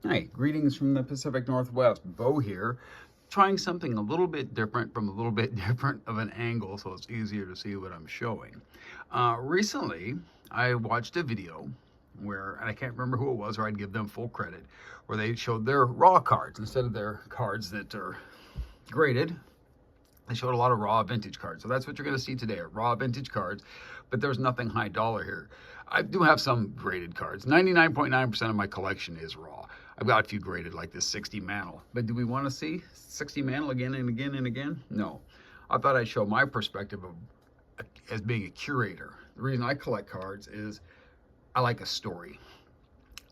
Hi, greetings from the Pacific Northwest. Bo here, trying something a little bit different from a little bit different of an angle so it's easier to see what I'm showing. Recently, I watched a video where, and I can't remember who it was, or I'd give them full credit, where they showed their raw cards instead of their cards that are graded. They showed a lot of raw vintage cards. So that's what you're going to see today, are raw vintage cards, but there's nothing high dollar here. I do have some graded cards. 99.9% of my collection is raw. I've got a few graded like this 60 Mantle. But do we want to see 60 Mantle again and again and again? No. I thought I'd show my perspective of as being a curator. The reason I collect cards is I like a story.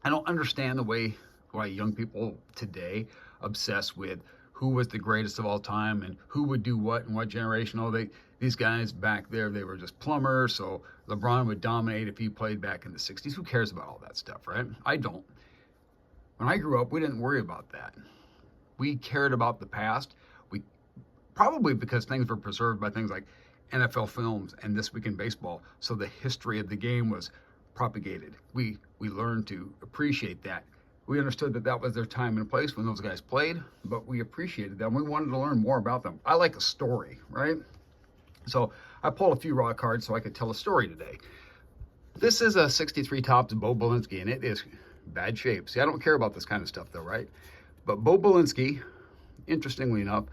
I don't understand the way why young people today obsess with who was the greatest of all time and who would do what in what generation. Oh, these guys back there, they were just plumbers, so LeBron would dominate if he played back in the 60s. Who cares about all that stuff, right? I don't. When I grew up, we didn't worry about that. We cared about the past. We probably because things were preserved by things like NFL films and This Week in Baseball, so the history of the game was propagated. We learned to appreciate that. We understood that that was their time and place when those guys played, but we appreciated them. We wanted to learn more about them. I like a story, right? So I pulled a few raw cards so I could tell a story today. This is a 63 Topps Bo Belinsky, and it is bad shape. See, I don't care about this kind of stuff though, right? But Bo Belinsky, interestingly enough,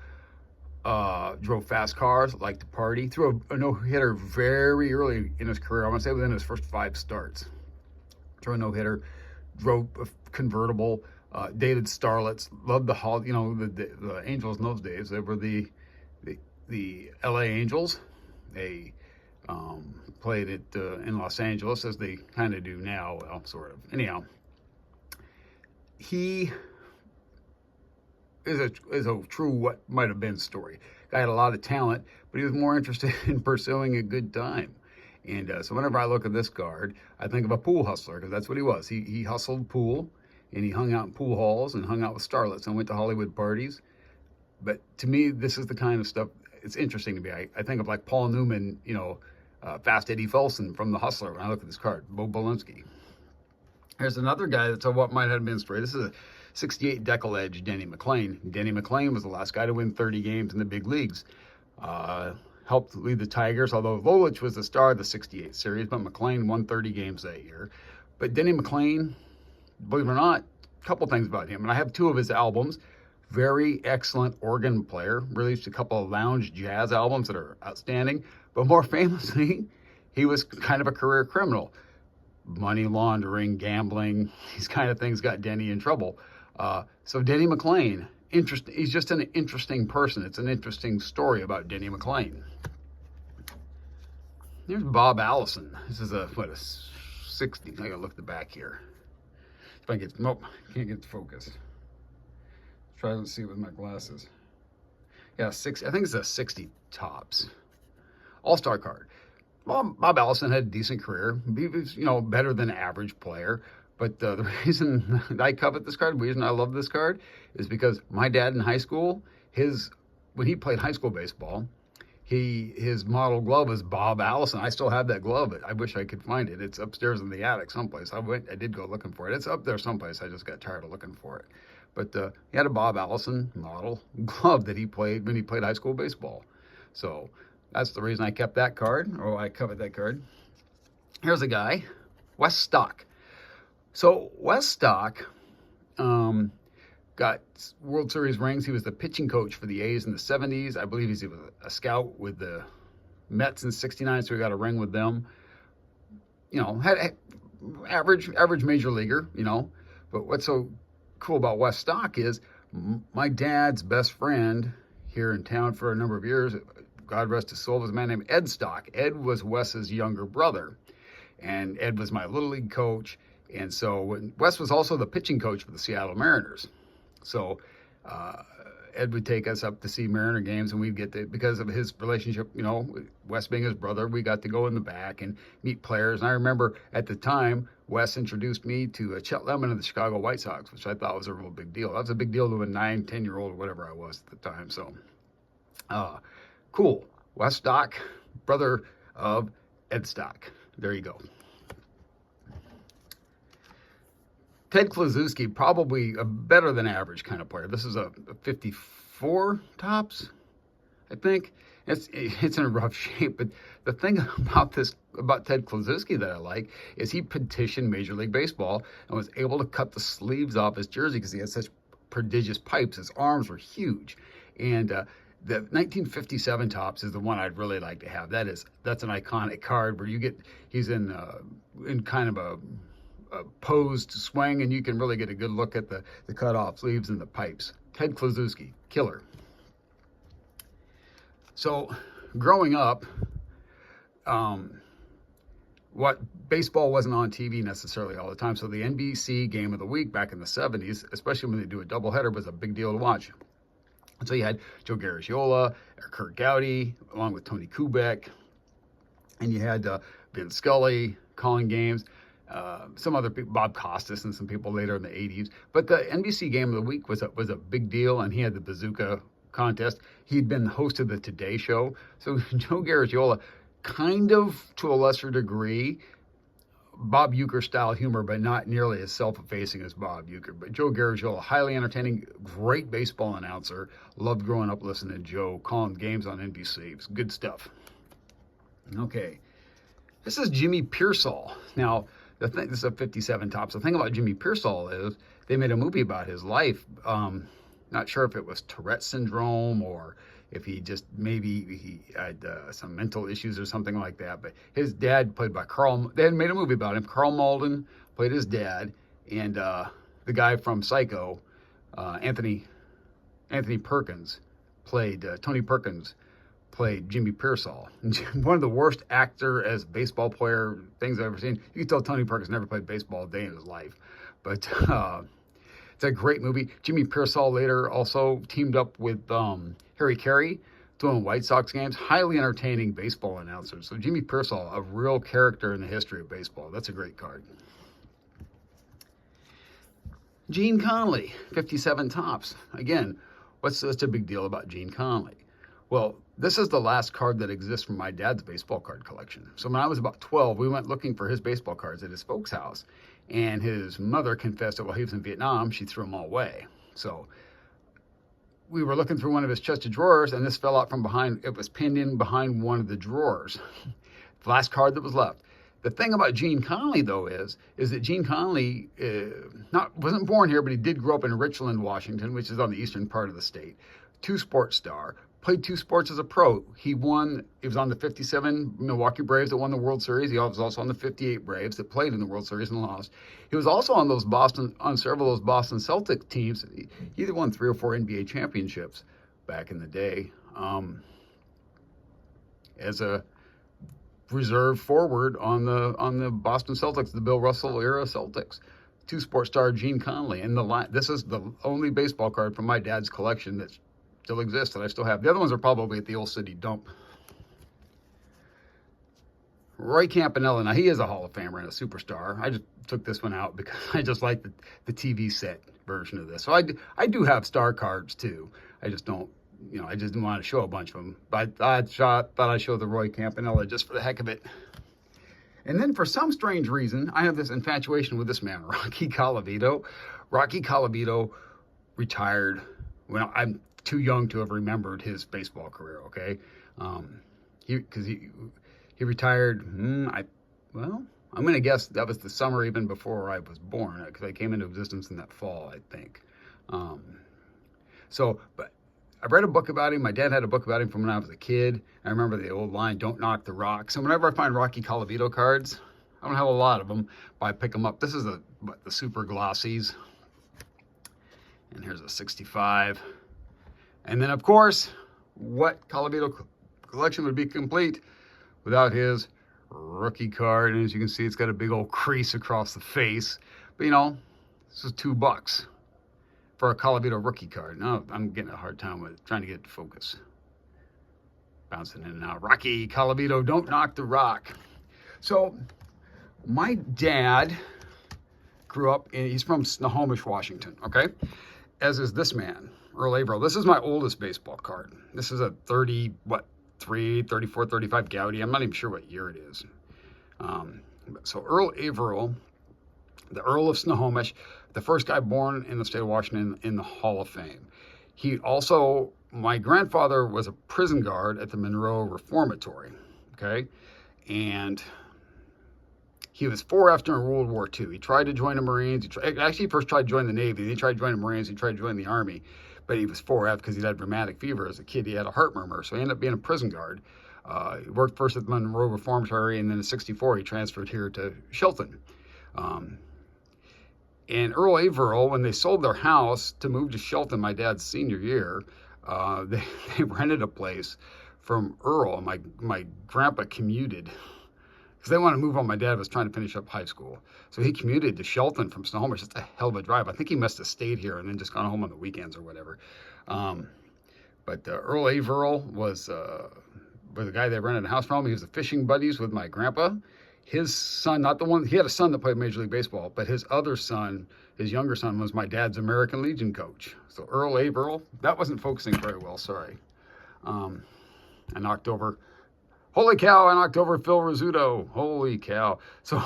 drove fast cars, liked to party, threw a no-hitter very early in his career. I want to say within his first 5 starts. Threw a no-hitter, drove a convertible, dated starlets, loved the Angels in those days. They were the LA Angels. They played it in Los Angeles as they kind of do now, well, sort of. Anyhow, he is a true what might have been story. Guy had a lot of talent, but he was more interested in pursuing a good time. And so whenever I look at this card, I think of a pool hustler, because that's what he was. He hustled pool, and he hung out in pool halls and hung out with starlets and went to Hollywood parties. But to me, this is the kind of stuff, it's interesting to me. I think of like Paul Newman, Fast Eddie Felson from The Hustler when I look at this card, Bo Belinsky. Here's another guy that's what might have been straight. This is a 68 Deckle Edge, Denny McLain. Denny McLain was the last guy to win 30 games in the big leagues. Helped lead the Tigers, although Lolich was the star of the 68 series, but McLain won 30 games that year. But Denny McLain, believe it or not, a couple things about him. And I have 2 of his albums. Very excellent organ player. Released a couple of lounge jazz albums that are outstanding. But more famously, he was kind of a career criminal. Money laundering, gambling, these kind of things got Denny in trouble. So Denny McLain, he's just an interesting person. It's an interesting story about Denny McLain. There's Bob Allison. This is a 60. I gotta look at the back here. If I get, nope, can't get the focus. Try to see with my glasses. Yeah, 60. I think it's a 60 Topps. All-star card. Well, Bob Allison had a decent career. He was, better than average player. But the reason I covet this card, the reason I love this card, is because my dad in high school, when he played high school baseball, his model glove was Bob Allison. I still have that glove. I wish I could find it. It's upstairs in the attic someplace. I did go looking for it. It's up there someplace. I just got tired of looking for it. But he had a Bob Allison model glove that he played when he played high school baseball. So that's the reason I kept that card, or I covet that card. Here's a guy, Wes Stock. So Wes Stock got World Series rings. He was the pitching coach for the A's in the 70s. I believe he was a scout with the Mets in 69, so he got a ring with them. Had average major leaguer, But what's so cool about Wes Stock is my dad's best friend here in town for a number of years, God rest his soul, was a man named Ed Stock. Ed was Wes's younger brother, and Ed was my Little League coach. And so Wes was also the pitching coach for the Seattle Mariners. So Ed would take us up to see Mariner games, and we'd get to, because of his relationship, Wes being his brother, we got to go in the back and meet players. And I remember at the time, Wes introduced me to Chet Lemon of the Chicago White Sox, which I thought was a real big deal. That was a big deal to a 9, 10-year-old or whatever I was at the time. So cool. Wes Stock, brother of Ed Stock. There you go. Ted Kluszewski, probably a better than average kind of player. This is a 54 tops, I think. It's in a rough shape, but the thing about Ted Kluszewski that I like is he petitioned Major League Baseball and was able to cut the sleeves off his jersey because he had such prodigious pipes. His arms were huge, and the 1957 tops is the one I'd really like to have. That's an iconic card where he's in kind of a posed swing, and you can really get a good look at the cut off sleeves and the pipes. Ted Kluszewski, killer. So, growing up, what baseball wasn't on TV necessarily all the time. So the NBC Game of the Week back in the 70s, especially when they do a doubleheader, was a big deal to watch. And so you had Joe Garagiola, Curt Gowdy, along with Tony Kubek, and you had Vin Scully calling games. Some other people, Bob Costas and some people later in the 80s. But the NBC Game of the Week was a big deal, and he had the bazooka contest. He'd been the host of the Today Show. So Joe Garagiola, kind of to a lesser degree, Bob Uecker style humor, but not nearly as self-effacing as Bob Uecker. But Joe Garagiola, highly entertaining, great baseball announcer. Loved growing up listening to Joe calling games on NBC. It was good stuff. Okay, this is Jimmy Piersall. Now, this is a 57 tops. The thing about Jimmy Piersall is they made a movie about his life. Not sure if it was Tourette syndrome or if maybe he had some mental issues or something like that. But his dad, played by they had made a movie about him. Karl Malden played his dad, and the guy from Psycho, Anthony Perkins, Tony Perkins, played Jimmy Piersall. One of the worst actor as baseball player things I've ever seen. You can tell Tony Perkins never played baseball a day in his life. But it's a great movie. Jimmy Piersall later also teamed up with Harry Carey doing White Sox games. Highly entertaining baseball announcer. So Jimmy Piersall, a real character in the history of baseball. That's a great card. Gene Conley, 57 tops. Again, what's such a big deal about Gene Conley? Well, this is the last card that exists from my dad's baseball card collection. So when I was about 12, we went looking for his baseball cards at his folks' house. And his mother confessed that while he was in Vietnam, she threw them all away. So we were looking through one of his chest of drawers, and this fell out from behind. It was pinned in behind one of the drawers. The last card that was left. The thing about Gene Conley, though, is that Gene Conley wasn't born here, but he did grow up in Richland, Washington, which is on the eastern part of the state. Two-sport star. Played two sports as a pro. He was on the 57 Milwaukee Braves that won the World Series. He was also on the 58 Braves that played in the World Series and lost. He was also on several of those Boston Celtics teams. He either won 3 or 4 NBA championships back in the day as a reserve forward on the Boston Celtics, the Bill Russell era Celtics. Two-sport star Gene Conley. And this is the only baseball card from my dad's collection that's still exists that I still have. The other ones are probably at the Old City dump. Roy Campanella, now he is a Hall of Famer and a superstar. I just took this one out because I just like the TV set version of this. So I do have star cards too. I just don't, I just didn't want to show a bunch of them. But I thought I'd show the Roy Campanella just for the heck of it. And then for some strange reason, I have this infatuation with this man, Rocky Colavito. Rocky Colavito retired when I'm too young to have remembered his baseball career, okay? Because he retired, I'm going to guess that was the summer even before I was born, because I came into existence in that fall, I think. But I read a book about him. My dad had a book about him from when I was a kid. I remember the old line, "Don't knock the rock." So whenever I find Rocky Colavito cards, I don't have a lot of them, but I pick them up. This is the super glossies. And here's a 65. And then, of course, what Colavito collection would be complete without his rookie card? And as you can see, it's got a big old crease across the face. But, this is $2 for a Colavito rookie card. No, I'm getting a hard time with trying to get it to focus. Bouncing in and out. Rocky Colavito, don't knock the rock. So, my dad grew up he's from Snohomish, Washington, okay? As is this man. Earl Averill. This is my oldest baseball card. This is a 34, 35 Gowdy. I'm not even sure what year it is. So Earl Averill, the Earl of Snohomish, the first guy born in the state of Washington in the Hall of Fame. He also, my grandfather was a prison guard at the Monroe Reformatory, okay? And he was 4F during World War II. He tried to join the Marines. He first tried to join the Navy. Then he tried to join the Marines. He tried to join the Army. But he was 4F because he had rheumatic fever as a kid. He had a heart murmur. So he ended up being a prison guard. He worked first at the Monroe Reformatory, and then in '64 he transferred here to Shelton. And Earl Averill, when they sold their house to move to Shelton my dad's senior year, they rented a place from Earl. My grandpa commuted because they wanted to move on. My dad was trying to finish up high school. So he commuted to Shelton from Snohomish. It's just a hell of a drive. I think he must have stayed here and then just gone home on the weekends or whatever. But Earl Averill was the guy they rented a house from. He was the fishing buddies with my grandpa. His son, not the one, he had a son that played Major League Baseball, but his other son, his younger son, was my dad's American Legion coach. So Earl Averill, that wasn't focusing very well, sorry. I knocked over, holy cow, I knocked over Phil Rizzuto, holy cow. So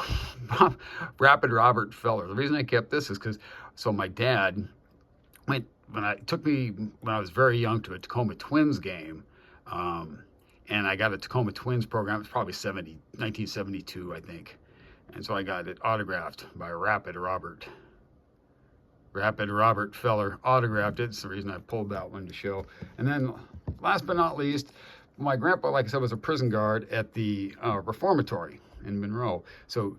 Rapid Robert Feller. The reason I kept this is because, so my dad when I was very young to a Tacoma Twins game, and I got a Tacoma Twins program. It was probably 1972, I think. And so I got it autographed by Rapid Robert Feller. Autographed it. It's the reason I pulled that one to show. And then last but not least, my grandpa, like I said, was a prison guard at the Reformatory in Monroe. So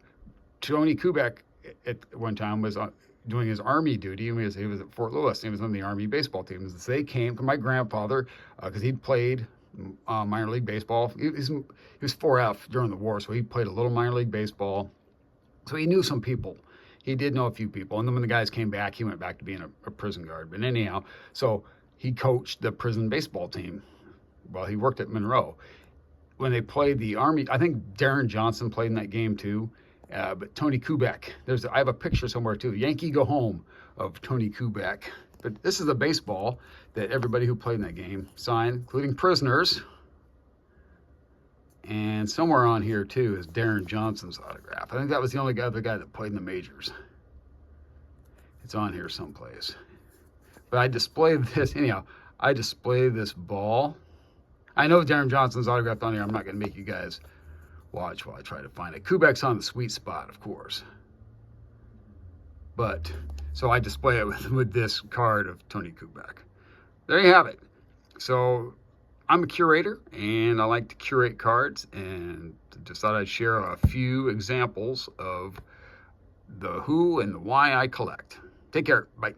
Tony Kubek at one time was doing his Army duty. He was at Fort Lewis. He was on the Army baseball team. So they came from my grandfather, because he'd played minor league baseball. He was 4F during the war, so he played a little minor league baseball. So he knew some people. He did know a few people. And then when the guys came back, he went back to being a prison guard. But anyhow, so he coached the prison baseball team while he worked at Monroe. When they played the Army, I think Darren Johnson played in that game too. But Tony Kubek, I have a picture somewhere too. Yankee Go Home of Tony Kubek. But this is a baseball that everybody who played in that game signed, including prisoners. And somewhere on here too is Darren Johnson's autograph. I think that was the only other guy that played in the majors. It's on here someplace. But I displayed this, anyhow, I displayed this ball. I know Darren Johnson's autographed on here. I'm not going to make you guys watch while I try to find it. Kubek's on the sweet spot, of course. But, so I display it with this card of Tony Kubek. There you have it. So, I'm a curator, and I like to curate cards, and just thought I'd share a few examples of the who and the why I collect. Take care. Bye.